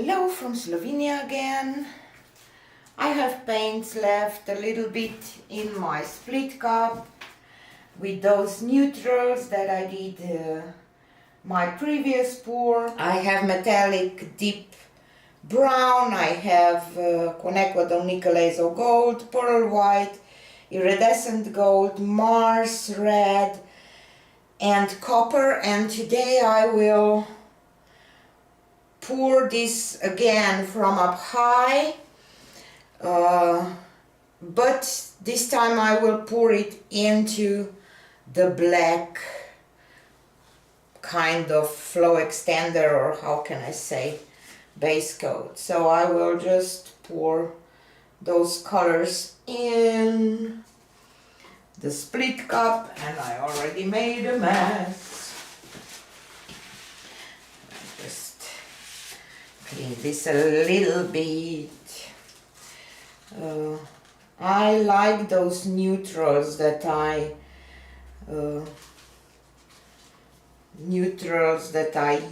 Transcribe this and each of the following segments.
Hello from Slovenia again. I have paints left a little bit in my split cup with those neutrals that I did my previous pour. I have metallic deep brown, I have Quenequadon Nicolazo gold, pearl white, iridescent gold, Mars red and copper, and today I will pour this again from up high, but this time I will pour it into the black kind of flow extender, or how can I say, base coat. So I will just pour those colors in the split cup, and I already made a mess. Just clean this a little bit. I like those neutrals that I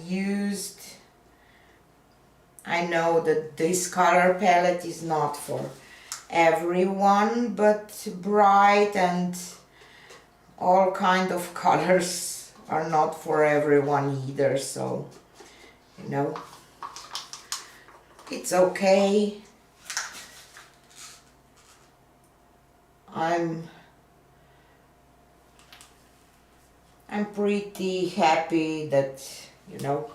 used. I know that this color palette is not for everyone, but bright and all kind of colors are not for everyone either, so you know, it's okay. I'm pretty happy that, you know,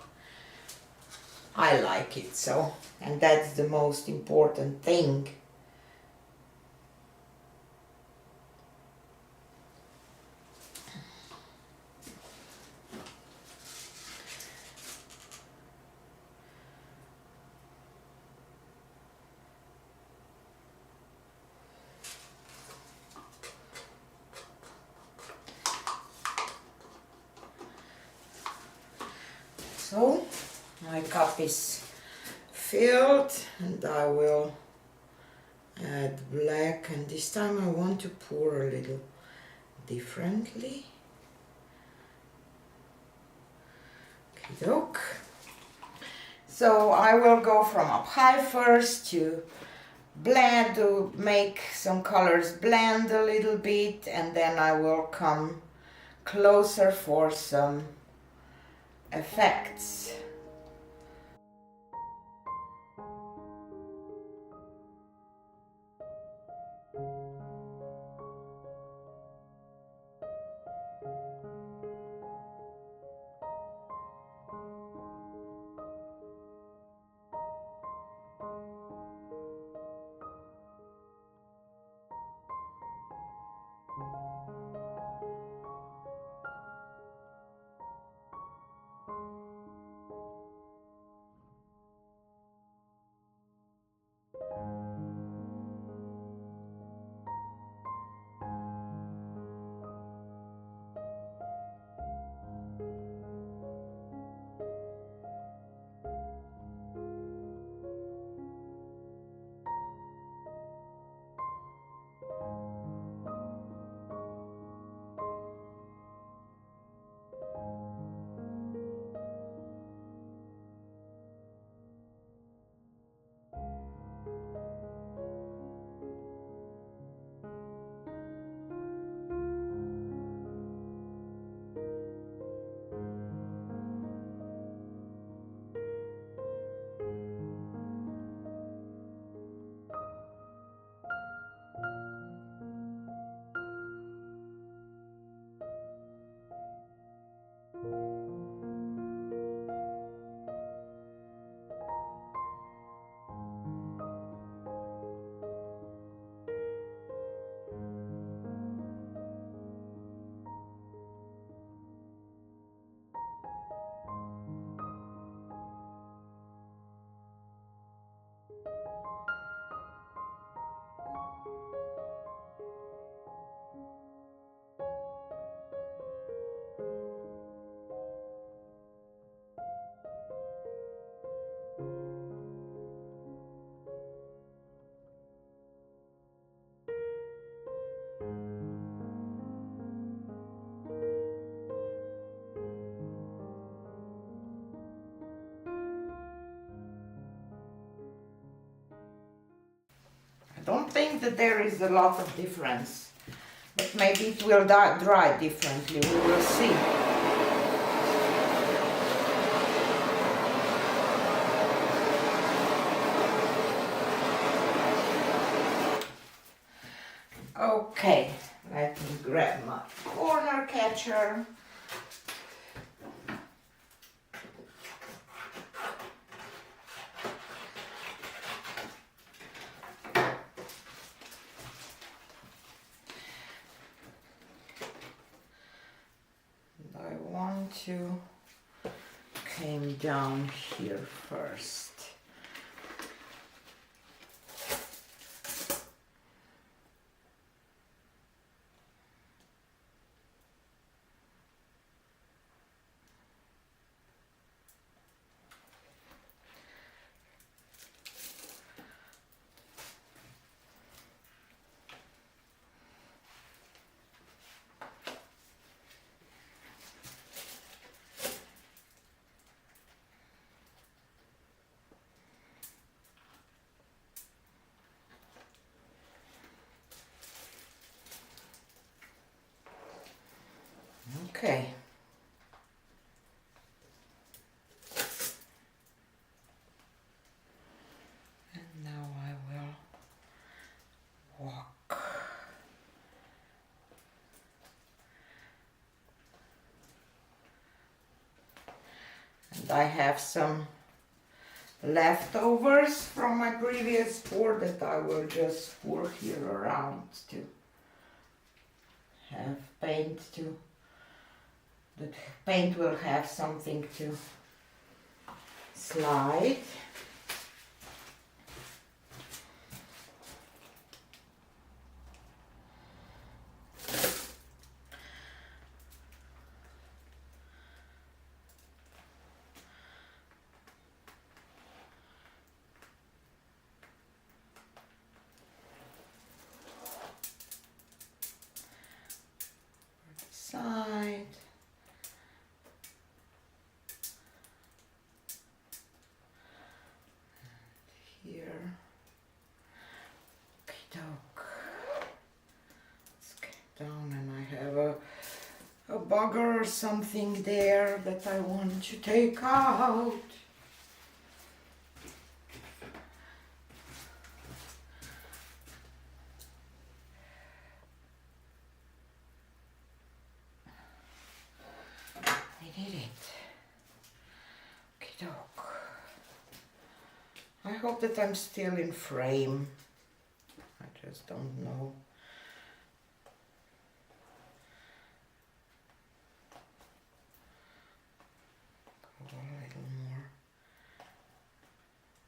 I like it, so, and that's the most important thing. So my cup is filled and I will add black, and this time I want to pour a little differently. Okey-doke. So I will go from up high first to blend, to make some colors blend a little bit, and then I will come closer for some effects. don't think that there is a lot of difference, but maybe it will dry differently, we will see. Okay, let me grab my corner catcher. I want to come down here first. Okay. And now I will walk. And I have some leftovers from my previous pour that I will just pour here around to have paint to. The paint will have something to slide. Side. Here. Okey-doke. Let's get down, and I have a bugger or something there that I want to take out. I did it. Okey-doke. I hope that I'm still in frame. I just don't know. Go a little more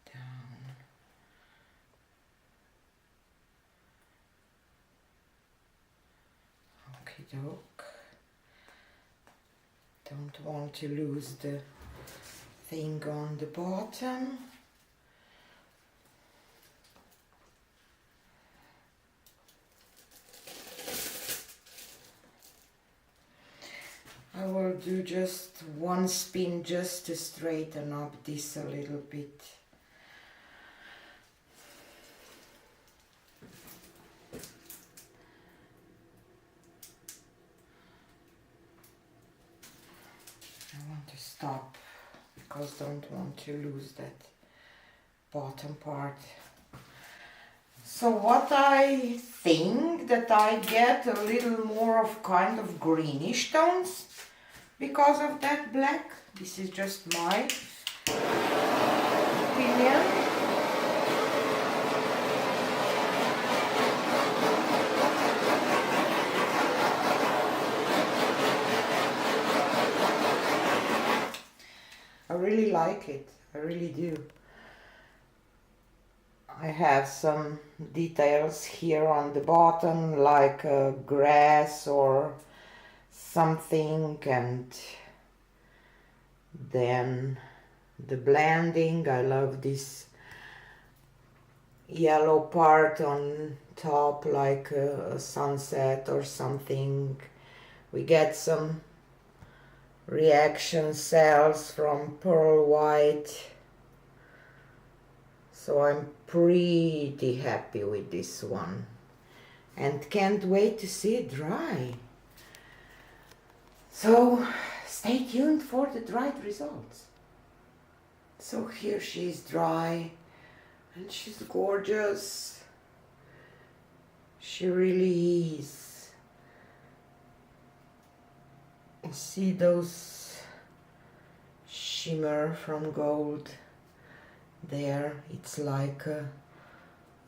down. Okey-doke. Don't want to lose the thing on the bottom. I will do just one spin just to straighten up this a little bit. I want to stop because don't want to lose that bottom part. So what I think that I get a little more of kind of greenish tones because of that black. This is just my opinion. I really like it, I really do. I have some details here on the bottom like grass or something, and then the blending. I love this yellow part on top like a sunset or something. We get some reaction cells from pearl white. So I'm pretty happy with this one and can't wait to see it dry. So stay tuned for the dried results. So here she's dry and she's gorgeous. She really is. You see those shimmer from gold there? It's like a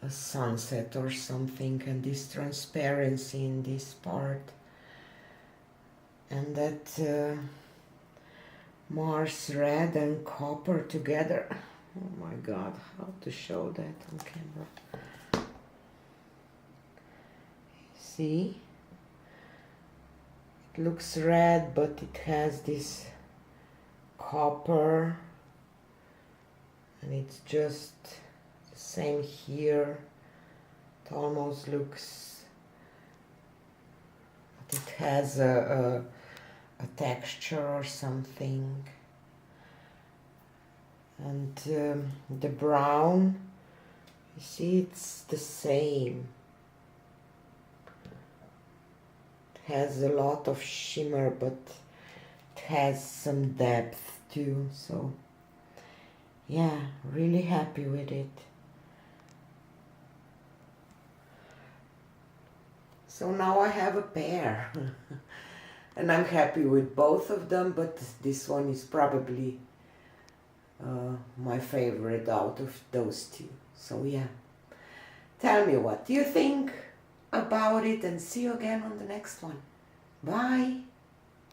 sunset or something, and this transparency in this part, and that Mars red and copper together. Oh my god, how to show that on camera. See? It looks red, but it has this copper, and it's just the same here. It almost looks, but it has a texture or something. And the brown, you see, it's the same. It has a lot of shimmer, but it has some depth too. So yeah, really happy with it. So now I have a pair. And I'm happy with both of them, but this one is probably my favorite out of those two. So yeah, tell me what you think about it, and see you again on the next one. Bye!